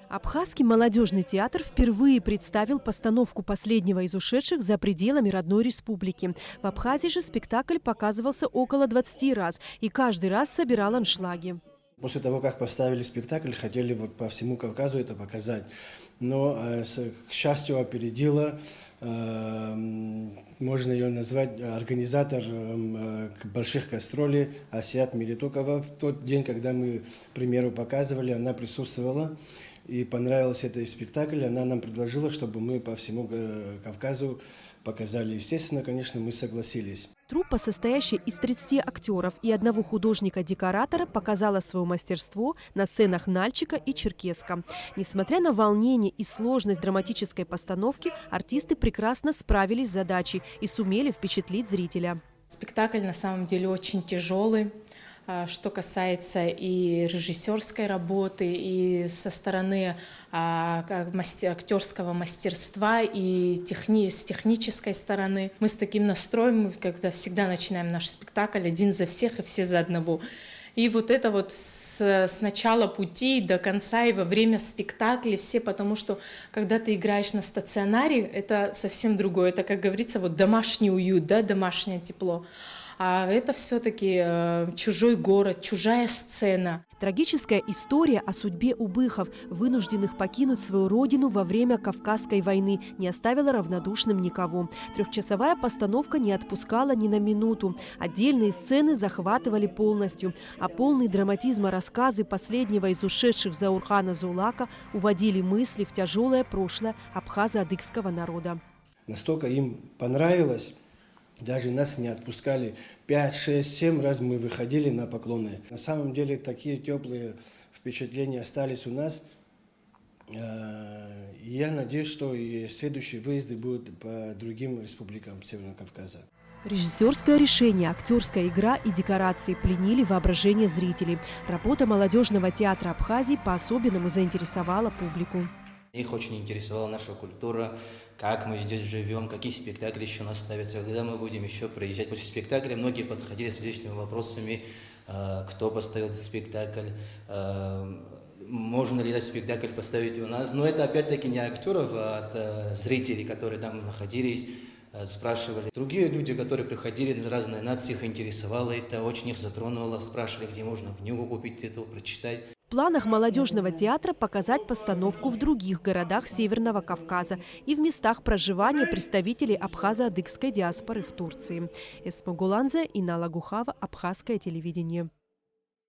Абхазский молодежный театр впервые представил постановку последнего из ушедших за пределами родной республики. В Абхазии же спектакль показывался около 20 раз и каждый раз собирал аншлаги. После того, как поставили спектакль, хотели по всему Кавказу это показать. Но, к счастью, опередила, можно ее назвать, организатор больших гастролей Асият Мелитокова. В тот день, когда мы премьеру показывали, она присутствовала. И понравился этот спектакль. Она нам предложила, чтобы мы по всему Кавказу показали. Естественно, конечно, мы согласились. Труппа, состоящая из 30 актеров и одного художника-декоратора, показала свое мастерство на сценах Нальчика и Черкесска. Несмотря на волнение и сложность драматической постановки, артисты прекрасно справились с задачей и сумели впечатлить зрителя. Спектакль на самом деле очень тяжелый, что касается и режиссерской работы, и со стороны актерского мастерства, и с технической стороны. Мы с таким настроем, когда всегда начинаем наш спектакль один за всех и все за одного. И вот это вот с начала пути до конца и во время спектакля все, потому что когда ты играешь на стационаре, это совсем другое. Это, как говорится, вот домашний уют, да, домашнее тепло. А это все-таки чужой город, чужая сцена. Трагическая история о судьбе убыхов, вынужденных покинуть свою родину во время Кавказской войны, не оставила равнодушным никого. Трехчасовая постановка не отпускала ни на минуту. Отдельные сцены захватывали полностью. А полный драматизма рассказы последнего из ушедших Заурхана Зулака уводили мысли в тяжелое прошлое абхазо-адыгского народа. Настолько им понравилось. Даже нас не отпускали. 5, 6, 7 раз мы выходили на поклоны. На самом деле такие теплые впечатления остались у нас. Я надеюсь, что и следующие выезды будут по другим республикам Северного Кавказа. Режиссерское решение, актерская игра и декорации пленили воображение зрителей. Работа молодежного театра Абхазии по-особенному заинтересовала публику. Их очень интересовала наша культура, как мы здесь живем, какие спектакли еще у нас ставятся, когда мы будем еще проезжать. После спектакля многие подходили с различными вопросами, кто поставил спектакль, можно ли этот спектакль поставить у нас. Но это опять-таки не актеров, а от зрителей, которые там находились, спрашивали. Другие люди, которые приходили, разные нации, их интересовало, это очень их затронуло, спрашивали, где можно книгу купить, это прочитать. В планах молодежного театра показать постановку в других городах Северного Кавказа и в местах проживания представителей абхазо-адыгской диаспоры в Турции. Эсма Гуланзе, Инна Лагухава, Абхазское телевидение.